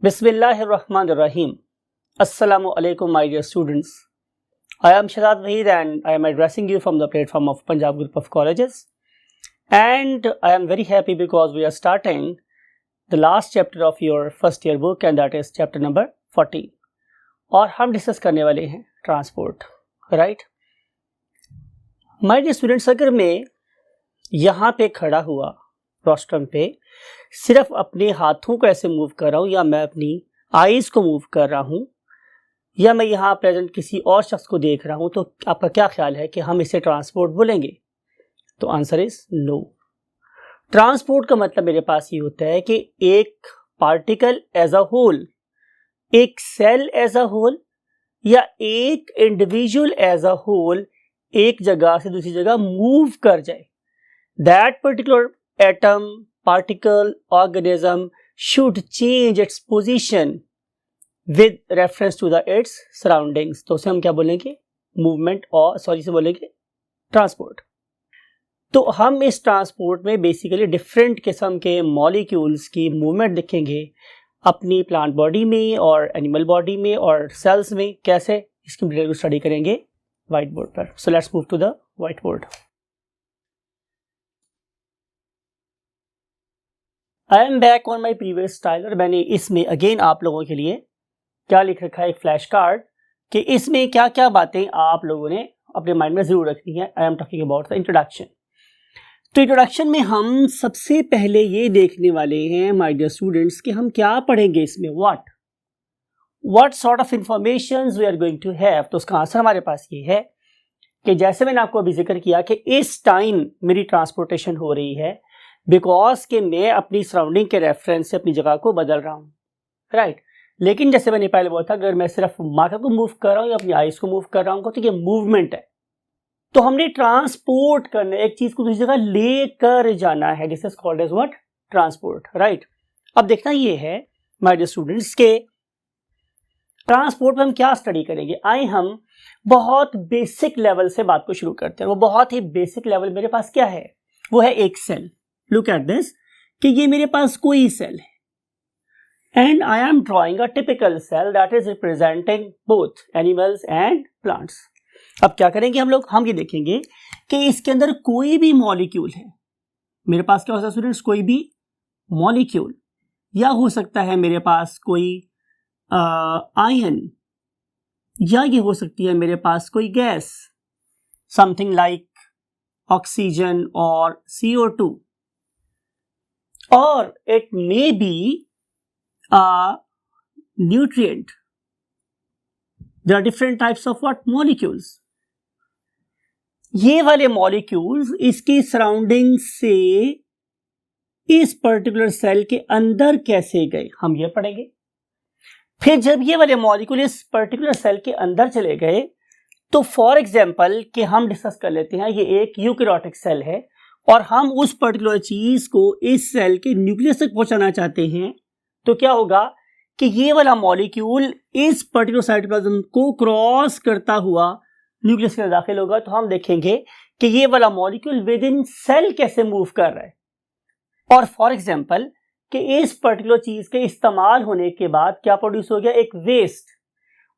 Bismillahirrahmanirrahim. Assalamu alaikum, my dear students. I am Shahzad Wahid and I am addressing you from the platform of Punjab Group of Colleges. And I am very happy because we are starting the last chapter of your first year book and that is chapter number 14. और हम discuss करने वाले हैं transport, right? My dear students, अगर मैं यहाँ पे खड़ा हुआ रोस्ट्रम पे सिर्फ अपने हाथों को ऐसे मूव कर रहा हूँ या मैं अपनी आईज को मूव कर रहा हूँ या मैं यहाँ प्रेजेंट किसी और शख्स को देख रहा हूँ, तो आपका क्या ख्याल है कि हम इसे ट्रांसपोर्ट बोलेंगे? तो आंसर इज नो. ट्रांसपोर्ट का मतलब मेरे पास ये होता है कि एक पार्टिकल एज अ होल, एक सेल एज अ होल या एक इंडिविजुअल एज अ होल एक जगह से दूसरी जगह मूव कर जाए. That particular atom, particle, organism should change its position with reference to its surroundings. तो उसे हम क्या बोलेंगे? मूवमेंट, और सॉरी से बोलेंगे ट्रांसपोर्ट. तो हम इस ट्रांसपोर्ट में बेसिकली डिफरेंट किस्म के मॉलिक्यूल्स की मूवमेंट देखेंगे अपनी प्लांट बॉडी में और एनिमल बॉडी में और सेल्स में. कैसे, इसकी डिटेल को स्टडी करेंगे व्हाइट बोर्ड पर. So let's move to the white board. I am back on my previous style और मैंने इसमें अगेन आप लोगों के लिए क्या लिख रखा है, एक फ्लैश कार्ड, कि इसमें क्या क्या बातें आप लोगों ने अपने माइंड में जरूर रखनी है. I am talking about the introduction. तो इंट्रोडक्शन में हम सबसे पहले ये देखने वाले हैं माय डियर स्टूडेंट्स कि हम क्या पढ़ेंगे इसमें. What sort of information we are going to have. तो उसका आंसर हमारे पास ये है कि जैसे मैंने आपको अभी जिक्र किया कि इस टाइम मेरी ट्रांसपोर्टेशन हो रही है बिकॉज कि मैं अपनी सराउंडिंग के रेफरेंस से अपनी जगह को बदल रहा हूँ, राइट? लेकिन जैसे मैंने पहले बोला था, अगर मैं सिर्फ मार्कर को मूव कर रहा हूँ या अपनी आइज को मूव कर रहा हूँ तो ये मूवमेंट है. तो हमने ट्रांसपोर्ट करना, एक चीज को दूसरी जगह लेकर जाना है. This is called as what? Transport, right? अब देखना ये है माय डियर स्टूडेंट्स के ट्रांसपोर्ट में हम क्या स्टडी करेंगे. आए हम बहुत बेसिक लेवल से बात को शुरू करते हैं. वो बहुत ही बेसिक लेवल मेरे पास क्या है, वो है एक सेल. लुक एट दिस कि ये मेरे पास कोई सेल है and I am drawing a typical cell that is representing both animals and plants. अब क्या करेंगे हम लोग, हम ये देखेंगे कि इसके अंदर कोई भी मॉलिक्यूल है. मेरे पास क्या हो सकता है स्टूडेंट्स, कोई भी मॉलिक्यूल, या हो सकता है मेरे पास कोई आयन, या ये हो सकती है मेरे पास कोई गैस, समथिंग लाइक ऑक्सीजन और CO2, or it may be a nutrient. There are different types of what? Molecules. ये वाले मॉलिक्यूल्स इसकी सराउंडिंग से इस पर्टिकुलर सेल के अंदर कैसे गए, हम ये पढ़ेंगे. फिर जब ये वाले मॉलिक्यूल इस पर्टिकुलर सेल के अंदर चले गए तो फॉर एग्जांपल कि हम डिस्कस कर लेते हैं, ये एक यूकैरियोटिक सेल है और हम उस पर्टिकुलर चीज को इस सेल के न्यूक्लियस तक पहुंचाना चाहते हैं. तो क्या होगा कि ये वाला मॉलिक्यूल इस पर्टिकुलर साइटोप्लाज्म को क्रॉस करता हुआ न्यूक्लियस के अंदर दाखिल होगा. तो हम देखेंगे कि ये वाला मॉलिक्यूल विद इन सेल कैसे मूव कर रहा है. और फॉर एग्जांपल कि इस पर्टिकुलर चीज के इस्तेमाल होने के बाद क्या प्रोड्यूस हो गया, एक वेस्ट,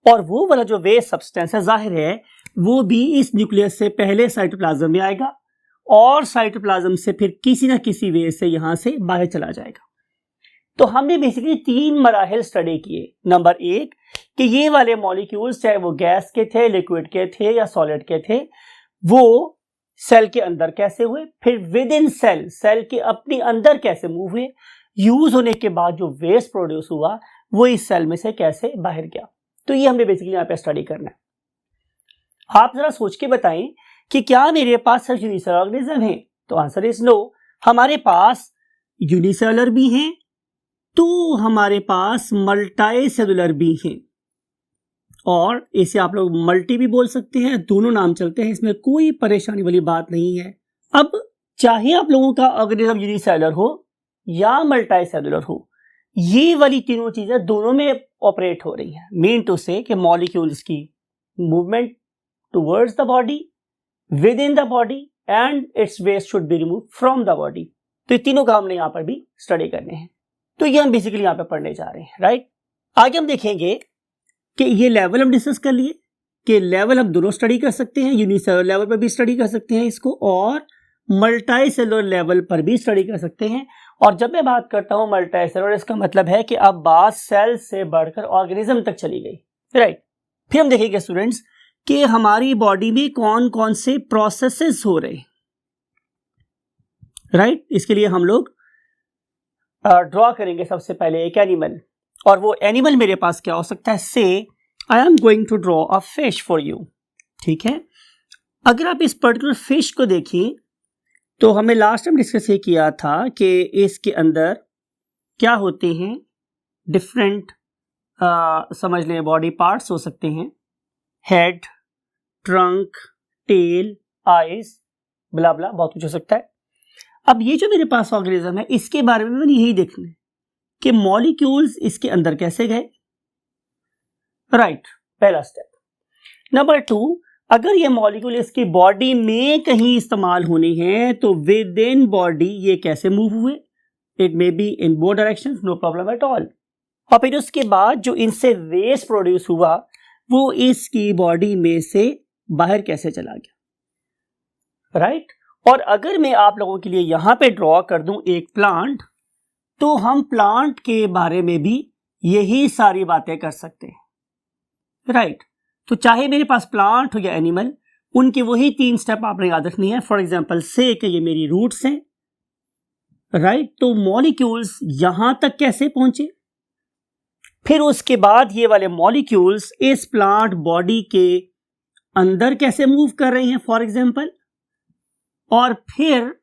और वो वाला जो वेस्ट सब्सटेंस है जाहिर है वो भी इस न्यूक्लियस से पहले साइटोप्लाज्म में आएगा और साइटोप्लाज्म से फिर किसी ना किसी वे से यहां से बाहर चला जाएगा. तो हमने बेसिकली 3 मराहिल स्टडी किए. नंबर 1 कि ये वाले मॉलिक्यूल्स चाहे वो गैस के थे, लिक्विड के थे या सॉलिड के थे, वो सेल के अंदर कैसे हुए, फिर विद इन सेल, सेल के अपने अंदर कैसे मूव हुए, यूज होने के बाद जो वेस्ट प्रोड्यूस हुआ वो इस सेल में से कैसे बाहर गया. तो ये हमने बेसिकली यहाँ पे स्टडी करना है. आप जरा सोच के बताएं कि क्या मेरे पास सिर्फ यूनिसेलुलर ऑर्गेनिज्म है. तो आंसर इज नो. हमारे पास यूनिसेलुलर भी हैं तो हमारे पास मल्टी सेलुलर भी हैं, और इसे आप लोग मल्टी भी बोल सकते हैं, दोनों नाम चलते हैं, इसमें कोई परेशानी वाली बात नहीं है. अब चाहे आप लोगों का ऑर्गेनिज्म यूनिसेलुलर हो या मल्टी सेलुलर हो, ये वाली तीनों चीजें दोनों में ऑपरेट हो रही हैं. मीन टू से कि मॉलिक्यूल्स की movement towards the body, within the body and its waste should be remove from the body. तो ये तीनों का हमने यहां पर भी स्टडी करने हैं. तो ये हम बेसिकली यहाँ पे पढ़ने जा रहे हैं, राइट। आगे हम देखेंगे कि ये लेवल हम डिस्कस कर लिए कि लेवल हम दोनों स्टडी कर सकते हैं, यूनिसेलुलर लेवल पर भी स्टडी कर सकते हैं इसको, और मल्टी सेलुलर लेवल पर भी स्टडी कर सकते हैं। और जब मैं बात करता हूं मल्टी सेलुलर, इसका मतलब है कि अब बात सेल से बढ़कर ऑर्गेनिज्म तक चली गई, राइट। फिर हम देखेंगे स्टूडेंट्स कि हमारी बॉडी में कौन कौन से प्रोसेसेस हो रहे हैं, राइट। इसके लिए हम लोग ड्रॉ करेंगे सबसे पहले एक एनिमल, और वो एनिमल मेरे पास क्या हो सकता है, so I am going to draw a fish for you, ठीक है। अगर आप इस पर्टिकुलर फिश को देखें तो हमें लास्ट टाइम डिस्कस ये किया था कि इसके अंदर क्या होते हैं, डिफरेंट समझ लें बॉडी पार्ट्स हो सकते हैं, हेड, ट्रंक, टेल, आइज, ब्ला ब्ला, बहुत कुछ हो सकता है। अब ये जो मेरे पास ऑर्गेनिज्म है इसके बारे में मैंने यही देखना है कि मॉलिक्यूल्स इसके अंदर कैसे गए, राइट, पहला स्टेप। नंबर 2, अगर ये मॉलिक्यूल इसकी बॉडी में कहीं इस्तेमाल होने हैं तो विद इन बॉडी ये कैसे मूव हुए, it may be in both directions, no problem at all. और फिर उसके बाद जो इनसे वेस्ट प्रोड्यूस हुआ वो इसकी बॉडी में से बाहर कैसे चला गया, राइट। और अगर मैं आप लोगों के लिए यहां पे ड्रॉ कर दूं एक प्लांट, तो हम प्लांट के बारे में भी यही सारी बातें कर सकते हैं, राइट। तो चाहे मेरे पास प्लांट हो या एनिमल, उनके वही 3 स्टेप आपने याद रखनी है। फॉर एग्जांपल से कि ये मेरी रूट्स हैं, राइट, तो मॉलिक्यूल्स यहां तक कैसे पहुंचे, फिर उसके बाद ये वाले मॉलिक्यूल्स इस प्लांट बॉडी के अंदर कैसे मूव कर रहे हैं फॉर एग्जांपल, और फिर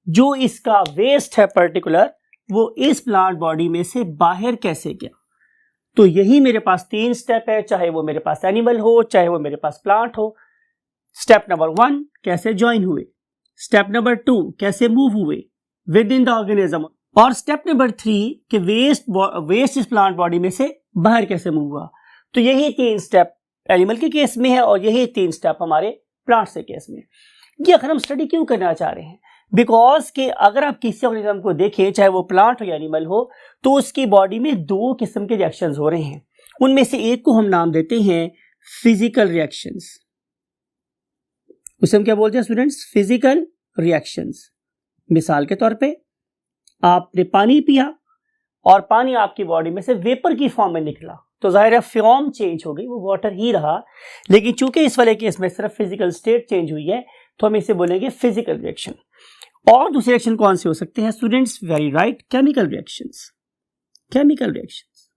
जो इसका वेस्ट है पर्टिकुलर वो इस प्लांट बॉडी में से बाहर कैसे गया। तो यही मेरे पास 3 स्टेप है, चाहे वो मेरे पास एनिमल हो चाहे वो मेरे पास प्लांट हो। स्टेप नंबर 1 कैसे ज्वाइन हुए, स्टेप नंबर 2 कैसे मूव हुए विद इन द ऑर्गेनिज्म, और स्टेप नंबर 3 कि वेस्ट इस प्लांट बॉडी में से बाहर कैसे मूव हुआ। तो यही 3 स्टेप एनिमल के केस में है और यही 3 स्टेप हमारे प्लांट के केस में। ये अगर हम स्टडी क्यों करना चाह रहे हैं, बिकॉज कि अगर आप किसी ऑर्गेनिज्म को देखें चाहे वो प्लांट हो या एनिमल हो, तो उसकी बॉडी में 2 किस्म के रिएक्शंस हो रहे हैं। उनमें से एक को हम नाम देते हैं फिजिकल रिएक्शंस। उसे हम क्या बोलते हैं स्टूडेंट्स, फिजिकल रिएक्शंस। मिसाल के तौर पे आपने पानी पिया और पानी आपकी बॉडी में से वेपर की फॉर्म में निकला, तो जाहिर है फॉर्म चेंज हो गई, वो वाटर ही रहा, लेकिन चूंकि इस वाले केस में सिर्फ फिजिकल स्टेट चेंज हुई है तो हम इसे बोलेंगे फिजिकल रिएक्शन। और दूसरे रिएक्शन कौन से हो सकते हैं students, very right, chemical reactions. Chemical reactions,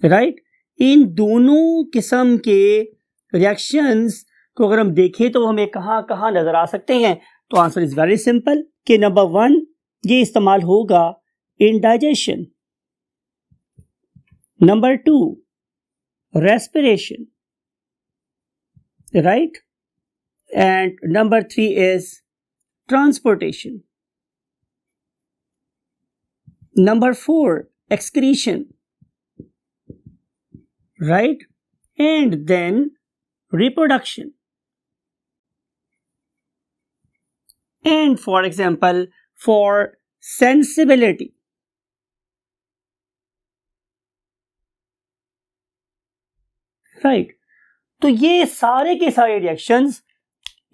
right. इन दोनों किस्म के रिएक्शंस को अगर हम देखें तो हमें कहां कहां नजर आ सकते हैं, तो आंसर इज वेरी सिंपल कि नंबर 1 ये इस्तेमाल होगा in digestion, number 2 respiration, right, and number 3 is transportation, number 4 excretion, right, and then reproduction. And for example for sensibility, right, तो ये सारे के सारे रिएक्शंस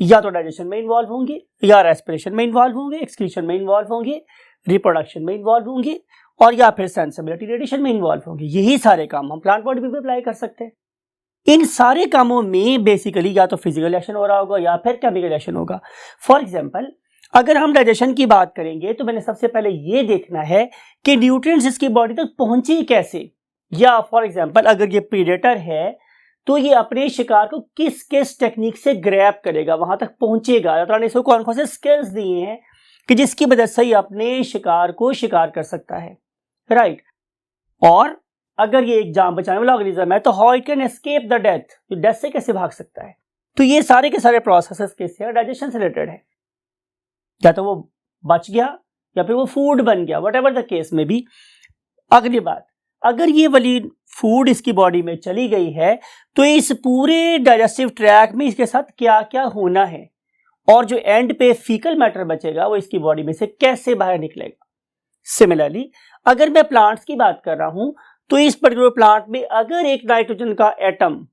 या तो डाइजेशन में इन्वॉल्व होंगे, या रेस्पिरेशन में इन्वॉल्व होंगे, एक्सक्रीशन में इन्वॉल्व होंगे, रिप्रोडक्शन में इन्वॉल्व होंगे, और या फिर सेंसिबिलिटी रेडिएशन में इन्वॉल्व होंगे। यही सारे काम हम प्लांट बॉडी पे अप्लाई कर सकते हैं। इन सारे कामों में बेसिकली या तो फिजिकल रिएक्शन हो रहा होगा या फिर केमिकल रिएक्शन होगा। फॉर एग्जाम्पल अगर हम डाइजेशन की बात करेंगे तो मैंने सबसे पहले ये देखना है कि न्यूट्रिएंट्स इसकी बॉडी तक पहुंचे कैसे, या फॉर एग्जाम्पल अगर ये प्रीडेटर है तो ये अपने शिकार को किस किस टेक्निक से ग्रैब करेगा, वहां तक पहुंचेगा, या तो इसको कौन कौन से स्किल्स दिए हैं कि जिसकी वजह से ये अपने शिकार को शिकार कर सकता है, राइट। और अगर ये एक जान बचाने वाला ऑर्गेनिज्म है तो how it can escape the death, तो डेथ से कैसे भाग सकता है। तो ये सारे के सारे प्रोसेसेस किससे डाइजेशन से रिलेटेड है, या तो वो बच गया या फिर वो फूड बन गया, वट एवर द केस में भी। अगली बात, अगर ये वाली फूड इसकी बॉडी में चली गई है तो इस पूरे डाइजेस्टिव ट्रैक में इसके साथ क्या क्या होना है, और जो एंड पे फीकल मैटर बचेगा वो इसकी बॉडी में से कैसे बाहर निकलेगा। सिमिलरली अगर मैं प्लांट्स की बात कर रहा हूं तो इस पर्टिकुलर प्लांट में अगर एक नाइट्रोजन का एटम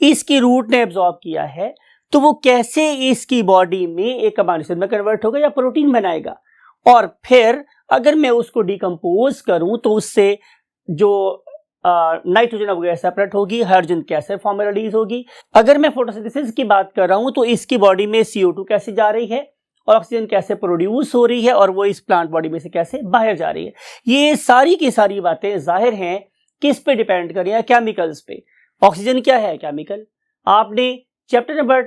इसकी रूट ने एब्जॉर्ब किया है तो वो कैसे इसकी बॉडी में एक अमीनो एसिड में कन्वर्ट होगा या प्रोटीन बनाएगा, और फिर अगर मैं उसको डिकम्पोज करूं तो उससे जो नाइट्रोजन ऑफ गैस सेपरेट होगी, हाइड्रोजन कैसे फॉर्म में रिलीज होगी। अगर मैं फोटोसिंथेसिस की बात कर रहा हूं तो इसकी बॉडी में CO2 कैसे जा रही है और ऑक्सीजन कैसे प्रोड्यूस हो रही है और वो इस प्लांट बॉडी में से कैसे बाहर जा रही है। ये सारी की सारी बातें जाहिर हैं किस पे डिपेंड कर रही है, केमिकल्स पे। ऑक्सीजन क्या है? केमिकल। आपने चैप्टर नंबर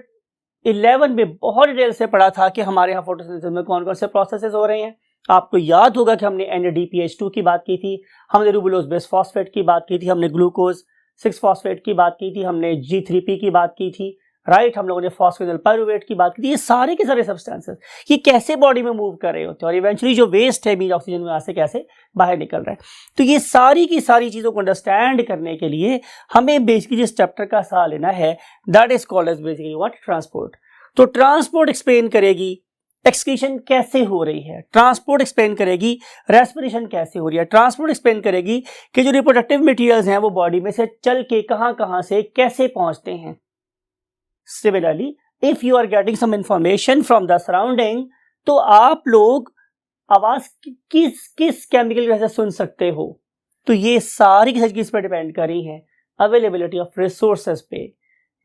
11 में बहुत डिटेल से पढ़ा था कि हमारे यहाँ फोटोसिंथेसिस में कौन कौन से प्रोसेसेस हो रहे हैं। आपको याद होगा कि हमने NADPH2 की बात की थी, हमने रूबुलोज बेस फॉस्फेट की बात की थी, हमने ग्लूकोज 6 फॉस्फेट की बात की थी, हमने G3P की बात की थी, राइट, हम लोगों ने फॉस्फेनल पाइरुवेट की बात की थी। ये सारे के सारे सब्सटेंसेस ये कैसे बॉडी में मूव कर रहे होते हैं और इवेंचुअली जो वेस्ट है मीन ऑक्सीजन में से कैसे बाहर निकल रहा है। तो ये सारी की सारी चीजों को अंडरस्टैंड करने के लिए हमें बेसिकली जिस चैप्टर का सहारा लेना है that is called as basically what? Transport. तो ट्रांसपोर्ट एक्सप्लेन करेगी एक्सक्रीशन कैसे हो रही है, ट्रांसपोर्ट एक्सप्लेन करेगी रेस्पिरेशन कैसे हो रही है, ट्रांसपोर्ट एक्सप्लेन करेगी कि जो रिप्रोडक्टिव मटेरियल्स हैं वो बॉडी में से चल के कहां से कैसे पहुंचते हैं। Similarly if you are getting some information from the surrounding तो आप लोग आवाज किस किस केमिकल वजह से सुन सकते हो। तो ये सारी की किस पर डिपेंड कर रही है? अवेलेबिलिटी ऑफ रिसोर्सेज पे,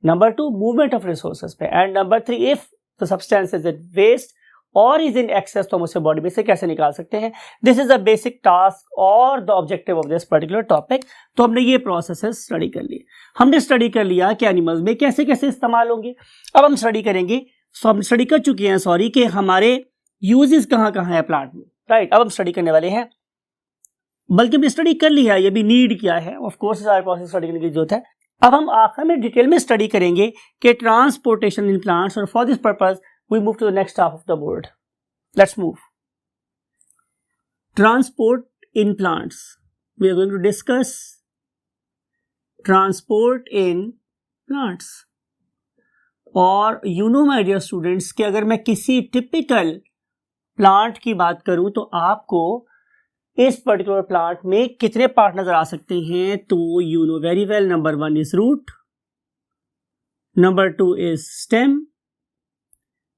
नंबर 2 मूवमेंट ऑफ रिसोर्सेज पे, and number 3 if the substance is in waste और इज इन एक्सेस तो हम उसे बॉडी में से कैसे निकाल सकते हैं। This is a basic task और the objective of this particular topic. तो हमने ये प्रोसेसेस स्टडी कर लिए, हमने स्टडी कर लिया कि एनिमल्स में कैसे कैसे इस्तेमाल होंगे। अब हम स्टडी करेंगे, हम स्टडी कर चुके हैं सॉरी कि हमारे यूजेस कहाँ कहाँ है प्लांट में, राइट। अब हम स्टडी करने वाले हैं, बल्कि हमने स्टडी कर लिया, ये भी नीड किया है, ऑफ कोर्स सारे प्रोसेस स्टडी करने की जरूरत है। अब हम आखिर में डिटेल में स्टडी करेंगे कि ट्रांसपोर्टेशन इन प्लांट्स, और for this purpose we move to the next half of the board. Let's move. Transport in plants. We are going to discuss transport in plants. और you know my dear students कि अगर मैं किसी typical plant की बात करूं तो आपको इस particular plant में कितने पार्ट नजर आ सकते हैं। तो you know very well, number 1 is root, number 2 is stem,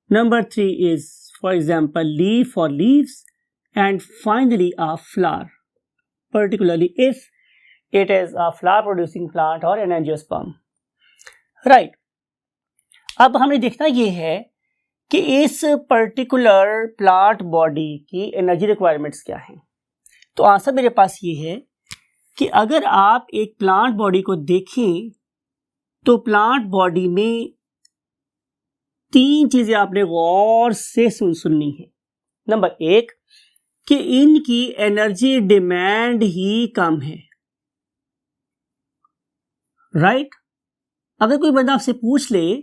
number 3 is for example leaf or leaves, and finally a flower, particularly if it is a flower producing plant or an angiosperm, right। अब हमें देखना ये है कि इस particular plant body की energy requirements क्या हैं। तो आंसर मेरे पास ये है कि अगर आप एक प्लांट बॉडी को देखें तो प्लांट बॉडी में 3 चीजें आपने गौर से सुननी है। नंबर 1 कि इनकी एनर्जी डिमांड ही कम है, राइट। अगर कोई बंदा आपसे पूछ ले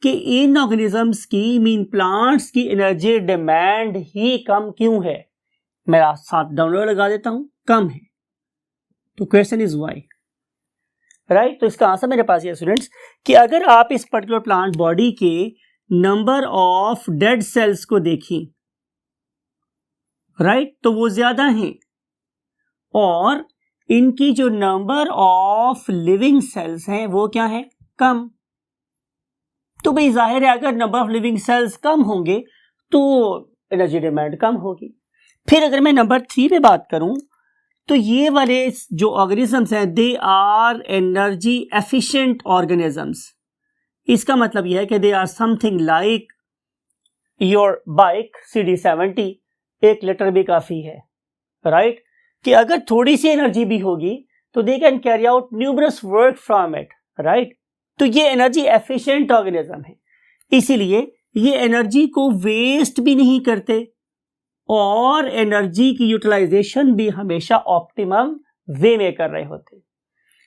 कि इन ऑर्गेनिजम्स की मीन प्लांट्स की एनर्जी डिमांड ही कम क्यों है, मैं साथ डाउनलोड लगा देता हूं, कम है। तो क्वेश्चन इज व्हाई, राइट। तो इसका आंसर मेरे पास ये स्टूडेंट्स कि अगर आप इस पर्टिकुलर प्लांट बॉडी के नंबर ऑफ डेड सेल्स को देखें, राइट, तो वो ज्यादा हैं, और इनकी जो नंबर ऑफ लिविंग सेल्स हैं वो क्या है? कम। तो भाई जाहिर है अगर नंबर ऑफ लिविंग सेल्स कम होंगे तो एनर्जी डिमांड कम होगी। फिर अगर मैं नंबर 3 पे बात करूं तो ये वाले जो ऑर्गेनिजम्स हैं they are energy efficient organisms. इसका मतलब यह है कि they are something like your bike CD70, 1 litre भी काफी है, राइट। कि अगर थोड़ी सी एनर्जी भी होगी तो they can carry out numerous work from it, right. तो ये एनर्जी एफिशिएंट ऑर्गेनिज्म है, इसीलिए ये एनर्जी को वेस्ट भी नहीं करते और एनर्जी की यूटिलाइजेशन भी हमेशा ऑप्टिमम वे में कर रहे होते।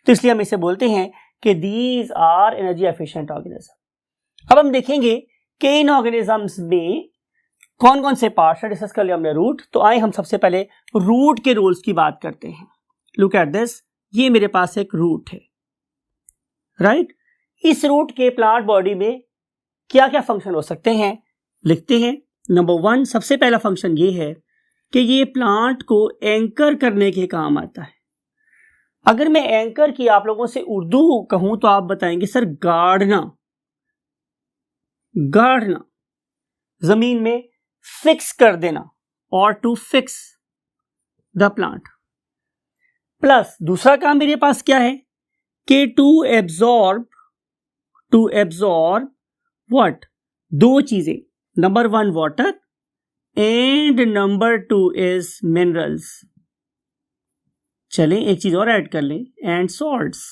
तो इसलिए हम इसे बोलते हैं कि these are energy efficient organism. अब हम देखेंगे कि इन ऑर्गेनिजम्स में कौन कौन से पार्ट्स है, डिस्कस कर लिया हमने रूट। तो आए हम सबसे पहले रूट के रोल्स की बात करते हैं। लुक एट दिस, ये मेरे पास एक रूट है, राइट। इस रूट के प्लांट बॉडी में क्या क्या फंक्शन हो सकते हैं लिखते हैं। नंबर 1 सबसे पहला फंक्शन ये है कि ये प्लांट को एंकर करने के काम आता है। अगर मैं एंकर की आप लोगों से उर्दू कहूं तो आप बताएंगे सर गाड़ना, गाड़ना, जमीन में फिक्स कर देना, और to fix the plant. Plus दूसरा काम मेरे पास क्या है कि टू एब्जॉर्ब व्हाट, दो चीजें, number 1 water and number 2 is minerals. चलें एक चीज और ऐड कर लें, एंड सॉल्ट्स।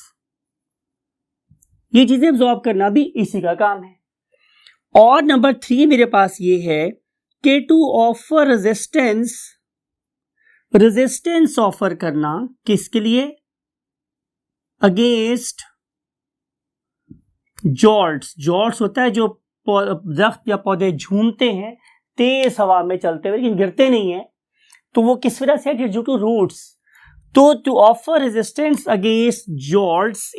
ये चीजें एब्जॉर्ब करना भी इसी का काम है। और नंबर 3 मेरे पास ये है कि टू ऑफर रेजिस्टेंस ऑफर करना, किसके लिए, अगेंस्ट जॉल्ट्स होता है जो दरख्त या पौधे झूमते हैं तेज हवा में चलते हुए लेकिन गिरते नहीं है, तो वो किस वजह से है, ड्यू टू रूट्स। तो to offer resistance against jolts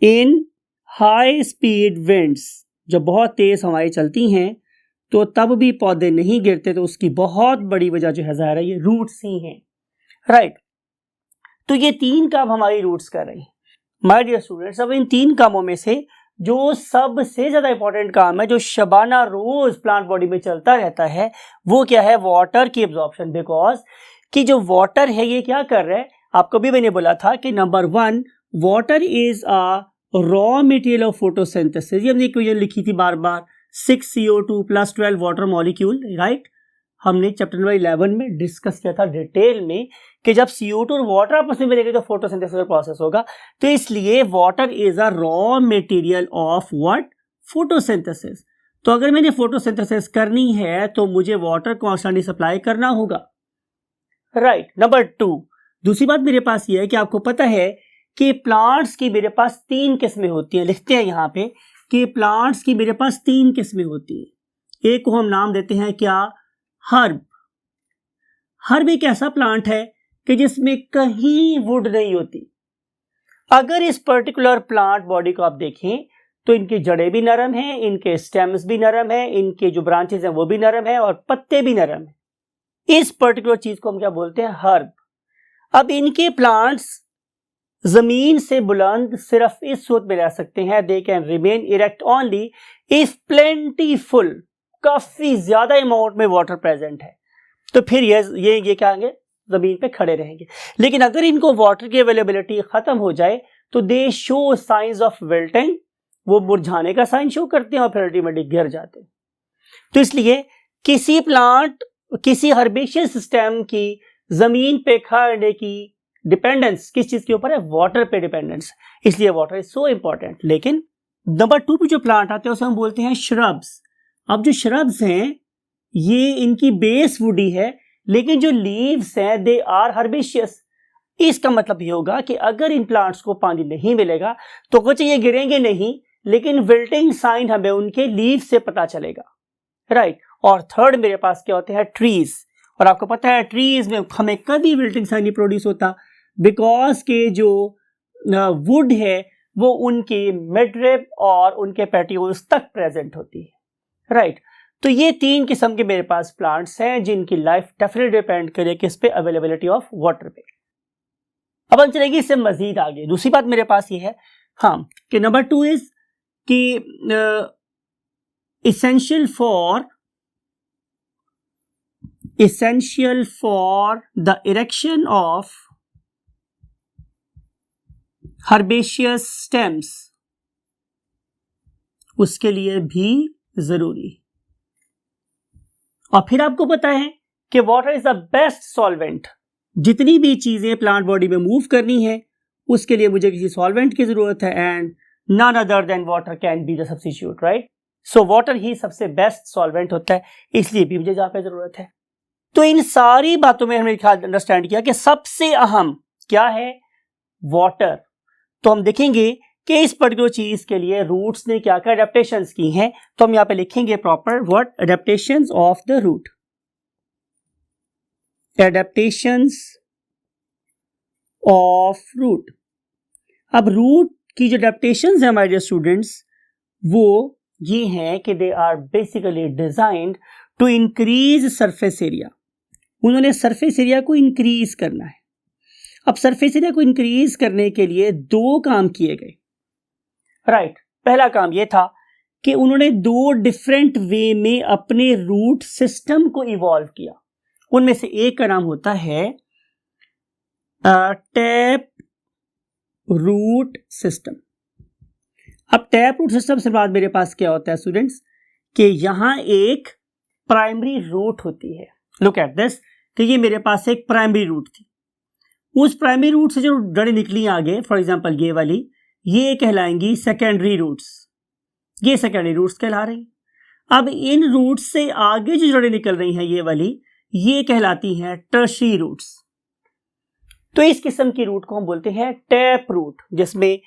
in high speed winds, जब बहुत तेज हवाएं चलती हैं तो तब भी पौधे नहीं गिरते, तो उसकी बहुत बड़ी वजह जो है ज़ाहिर है ये रूट्स ही हैं, राइट। तो ये 3 काम हमारी रूट्स कर रही हैं। माय डियर स्टूडेंट्स, अब इन 3 कामों में से जो सबसे ज्यादा इंपॉर्टेंट काम है, जो शबाना रोज प्लांट बॉडी में चलता रहता है, वो क्या है, वाटर की एब्जॉर्प्शन। बिकॉज कि जो वाटर है ये क्या कर रहा है, आपको भी मैंने बोला था कि number 1 water is a raw material of photosynthesis. ये हमने इक्वेशन लिखी थी बार बार, 6 CO2 + 12 वाटर मॉलिक्यूल, राइट। हमने चैप्टर नंबर 11 में डिस्कस किया था डिटेल में कि जब CO2 और वाटर आपस में मिलेंगे तो फोटोसिंथेसिस का प्रोसेस होगा। तो इसलिए water is a raw material of what, photosynthesis. तो अगर मैंने फोटोसिंथेसिस करनी है तो मुझे वाटर कॉन्स्टेंटली सप्लाई करना होगा, राइट। नंबर 2, दूसरी बात मेरे पास ये है कि आपको पता है कि प्लांट्स की मेरे पास 3 किस्में होती हैं। लिखते हैं यहाँ पे कि प्लांट्स की मेरे पास 3 किस्में होती हैं। एक को हम नाम देते हैं क्या, हर्ब। हर्ब एक ऐसा प्लांट है कि जिसमें कहीं वुड नहीं होती। अगर इस पर्टिकुलर प्लांट बॉडी को आप देखें तो इनकी जड़ें भी नरम हैं, इनके स्टेम्स भी नरम हैं, इनके जो ब्रांचेस हैं वो भी नरम है और पत्ते भी नरम हैं। इस पर्टिकुलर चीज को हम क्या बोलते हैं, हर्ब। अब इनके प्लांट्स जमीन से बुलंद सिर्फ इस सूरत में रह सकते हैं, they can remain erect only if plentiful, काफी ज्यादा अमाउंट में वाटर प्रेजेंट है, तो फिर ये क्या होंगे, जमीन पे खड़े रहेंगे। लेकिन अगर इनको वाटर की अवेलेबिलिटी खत्म हो जाए तो दे शो साइंस ऑफ विल्टिंग, वो मुरझाने का साइन शो करते हैं और फिर अल्टीमेटली गिर जाते हैं। तो इसलिए किसी प्लांट, किसी हर्बेशियस सिस्टम की जमीन पे खड़े की डिपेंडेंस किस चीज के ऊपर है, वाटर पे डिपेंडेंस। इसलिए वाटर इज सो इंपॉर्टेंट। लेकिन नंबर 2 पे जो प्लांट आते हैं उसे हम बोलते हैं श्रब्स। अब जो श्रब्स हैं ये इनकी बेस वुडी है, लेकिन जो लीव्स हैं दे आर हर्बेशियस। इसका मतलब ये होगा कि अगर इन प्लांट्स को पानी नहीं मिलेगा तो कुछ ये गिरेंगे नहीं, लेकिन विल्टिंग साइन हमें उनके लीव से पता चलेगा, राइट। और थर्ड मेरे पास क्या होते हैं, ट्रीज। और आपको पता है ट्रीज में हमें कभी विल्टिंग साइन नहीं प्रोड्यूस होता, बिकॉज के जो वुड है वो उनके मिडरिब और उनके पेटियोल्स तक प्रेजेंट होती है, राइट। तो ये 3 किस्म के मेरे पास प्लांट्स हैं जिनकी लाइफ डेफिनेटली डिपेंड करे किस पे, अवेलेबिलिटी ऑफ वाटर पे। अब हम चलेंगे इससे मजीद आगे। दूसरी बात मेरे पास ये है, हाँ, कि नंबर 2 इज कि essential for the erection of herbaceous stems, उसके लिए भी जरूरी। और फिर आपको पता है कि water is the best solvent. जितनी भी चीजें प्लांट बॉडी में मूव करनी है उसके लिए मुझे किसी सॉल्वेंट की जरूरत है, and none other than water can be the substitute, right. So water ही सबसे बेस्ट सॉल्वेंट होता है, इसलिए भी मुझे जहां पे जरूरत है। तो इन सारी बातों में हमने अंडरस्टैंड किया कि सबसे अहम क्या है, वाटर। तो हम देखेंगे कि इस पर्टिकुलर चीज के लिए रूट्स ने क्या क्या एडेप्टेशंस की हैं। तो हम यहां पे लिखेंगे proper what, adaptations of the root. Adaptations of root. अब रूट की जो एडेप्टेशंस है माय डियर स्टूडेंट्स, वो ये हैं कि they are basically designed to increase surface area. उन्होंने सरफेस एरिया को इंक्रीज करना है। अब सरफेस एरिया को इंक्रीज करने के लिए दो काम किए गए, राइट। पहला काम यह था कि उन्होंने दो डिफरेंट वे में अपने रूट सिस्टम को इवॉल्व किया। उनमें से एक का नाम होता है टैप रूट सिस्टम। अब टैप रूट सिस्टम से बाद मेरे पास क्या होता है स्टूडेंट्स, कि यहां एक प्राइमरी रूट होती है। लुक एट दिस, कि ये मेरे पास एक प्राइमरी रूट थी। उस प्राइमरी रूट से जो जड़ें निकली आगे, फॉर एग्जांपल ये वाली, ये कहलाएंगी सेकेंडरी रूट्स। ये सेकेंडरी रूट्स कहला रही। अब इन रूट्स से आगे जो जड़ें निकल रही हैं ये वाली, ये कहलाती हैं टर्शियरी रूट्स। तो इस किस्म की रूट को हम बोलते हैं टैप रूट, जिसमें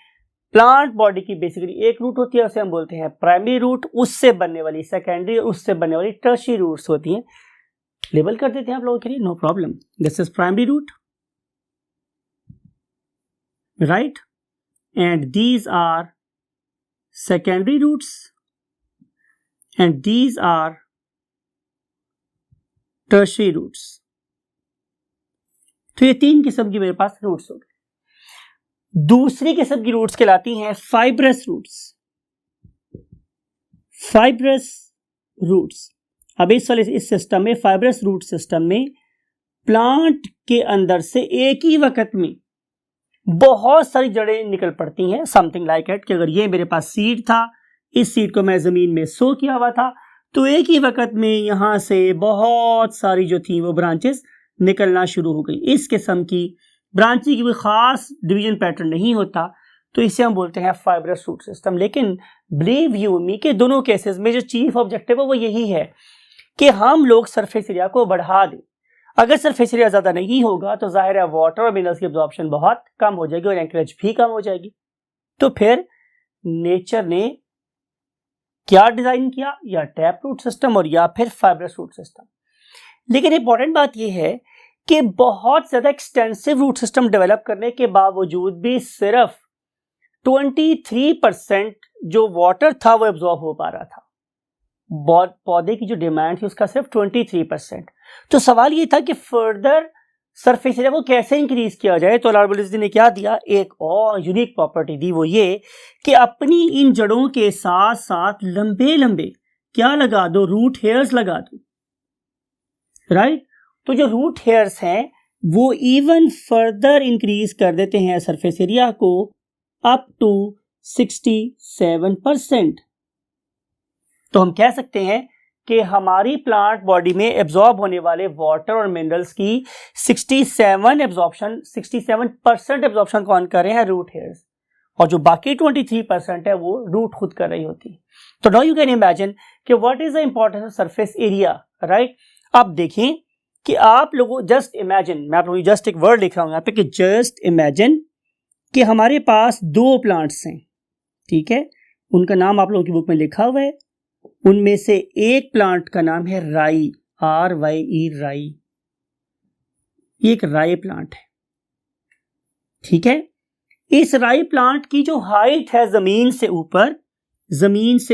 प्लांट बॉडी की बेसिकली एक रूट होती है, उसे हम बोलते हैं प्राइमरी रूट, उससे बनने वाली सेकेंडरी, उससे बनने वाली टर्शियरी रूट्स होती हैं। लेबल कर देते हैं आप लोगों के लिए, no problem. This is primary root, right, and these are secondary roots and these are tertiary roots. तो ये तीन किस्म की मेरे पास रूट्स हो गए। दूसरी किस्म की रूट्स कहलाती हैं फाइब्रस रूट्स। फाइब्रस रूट्स, अब इस सिस्टम में, फाइब्रस रूट सिस्टम में, प्लांट के अंदर से एक ही वक्त में बहुत सारी जड़ें निकल पड़ती हैं। समथिंग लाइक इट कि अगर ये मेरे पास सीड था, इस सीड को मैं जमीन में सो किया हुआ था, तो एक ही वक्त में यहां से बहुत सारी जो थी वो ब्रांचेस निकलना शुरू हो गई। इस किस्म की ब्रांचिंग की कोई खास डिवीजन पैटर्न नहीं होता, तो इसे हम बोलते हैं फाइब्रस रूट सिस्टम। लेकिन बिलीव यू मी के दोनों केसेस में जो चीफ ऑब्जेक्टिव है वो यही है कि हम लोग सरफेस एरिया को बढ़ा दें। अगर सरफेस एरिया ज्यादा नहीं होगा तो जाहिर है वाटर और मिनरल्स की एब्जॉर्प्शन बहुत कम हो जाएगी और एंकरेज भी कम हो जाएगी। तो फिर नेचर ने क्या डिजाइन किया, या टैप रूट सिस्टम और या फिर फाइब्रस रूट सिस्टम। लेकिन इंपॉर्टेंट बात यह है कि बहुत ज्यादा एक्सटेंसिव रूट सिस्टम डेवलप करने के बावजूद भी सिर्फ 23% जो वाटर था वो एब्जॉर्ब हो पा रहा था। पौधे की जो डिमांड थी उसका सिर्फ 23%। तो सवाल ये था कि फर्दर सरफेस एरिया को कैसे इंक्रीज किया जाए। तो लार्बोलिजी ने क्या दिया, एक और यूनिक प्रॉपर्टी दी, वो ये कि अपनी इन जड़ों के साथ साथ लंबे लंबे क्या लगा दो, रूट हेयर्स लगा दो, राइट। तो जो रूट हेयर्स हैं वो इवन फर्दर इंक्रीज कर देते हैं सरफेस एरिया को अप टू 67%। तो हम कह सकते हैं कि हमारी प्लांट बॉडी में एब्जॉर्ब होने वाले वाटर और मिनरल्स की 67% एब्जॉर्प्शन कौन कर रहे हैं, रूट हेयर्स, और जो बाकी 23% है वो रूट खुद कर रही होती है। तो नाउ यू कैन इमेजिन कि what is the importance of surface area, right. अब देखें कि आप लोगों जस्ट इमेजिन, मैं आप लोगों को जस्ट एक वर्ड लिख रहा हूं यहाँ पे कि जस्ट इमेजिन कि हमारे पास दो प्लांट्स हैं, ठीक है, उनका नाम आप लोगों की बुक में लिखा हुआ है। उनमें से एक प्लांट का नाम है राई, RYE, राई। ये एक राई प्लांट है, ठीक है। इस राई प्लांट की जो हाइट है जमीन से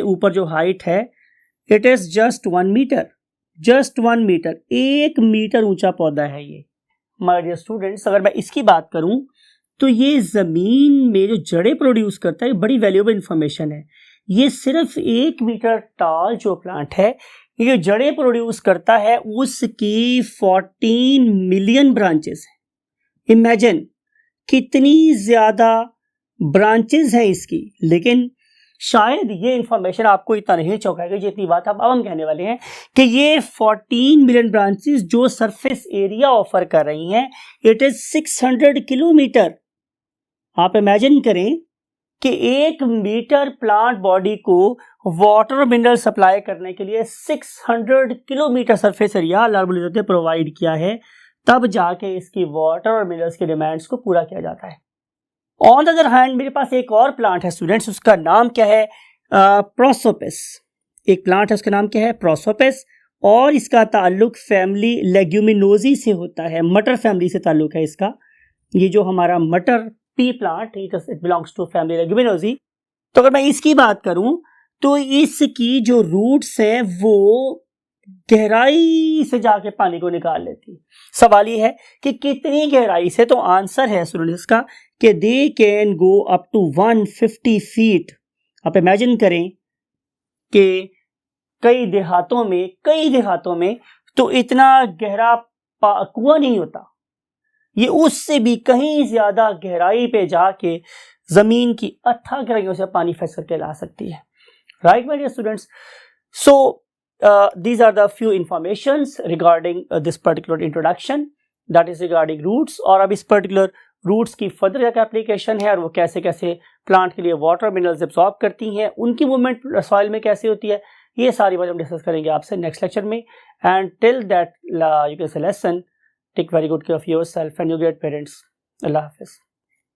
ऊपर जो हाइट है, it is just 1 metre, just 1 metre, 1 metre ऊंचा पौधा है ये। माय डियर स्टूडेंट्स, अगर मैं इसकी बात करूं तो ये जमीन में जो जड़ें प्रोड्यूस करता है बड़ी वैल्यूएबल इंफॉर्मेशन है। ये सिर्फ 1 मीटर टॉल जो प्लांट है, ये जड़ें प्रोड्यूस करता है, उसकी 14 मिलियन ब्रांचेस है। इमेजिन कितनी ज्यादा ब्रांचेस हैं इसकी। लेकिन शायद ये इंफॉर्मेशन आपको इतना नहीं चौंकाएगा जितनी बात अब हम कहने वाले हैं कि ये 14 मिलियन ब्रांचेस जो सरफेस एरिया ऑफर कर रही हैं, इट इज 600 किलोमीटर। आप इमेजिन करें कि 1 मीटर प्लांट बॉडी को वाटर और मिनरल सप्लाई करने के लिए 600 किलोमीटर सरफेस एरिया लार्बोलिजी ने प्रोवाइड किया है, तब जाके इसकी वाटर और मिनरल्स की डिमांड्स को पूरा किया जाता है। ऑन द अदर हैंड मेरे पास एक और प्लांट है स्टूडेंट्स, उसका नाम क्या है, प्रोसोपिस। एक प्लांट है, उसका नाम क्या है, प्रोसोपिस, और इसका ताल्लुक फैमिली लेग्यूमिनोजी से होता है, मटर फैमिली से ताल्लुक है इसका। ये जो हमारा मटर pea plant, it belongs to family leguminosae. तो अगर मैं इसकी बात करूं तो इसकी जो रूट्स हैं वो गहराई से जाके पानी को निकाल लेती है। सवाल ये है कि कितनी गहराई से, तो आंसर है स्टूडेंट्स का कि they can go up to 150 feet. आप इमेजिन करें कि कई देहातों में तो इतना गहरा कुआं नहीं होता, ये उससे भी कहीं ज्यादा गहराई पे जाके जमीन की अथाह गहराइयों से पानी फैस करके ला सकती है। Right my dear students, so these are the few informations regarding this particular introduction, that is regarding roots। और अब इस particular roots की फर्दर क्या एप्लीकेशन है और वो कैसे कैसे प्लांट के लिए वाटर मिनरल्स एब्सॉर्ब करती हैं, उनकी मूवमेंट सॉइल में कैसे होती है, ये सारी बातें हम डिस्कस करेंगे आपसे नेक्स्ट लेक्चर में। And till that you can say lesson, take very good care of yourself and your great parents. अल्लाह हाफिज़।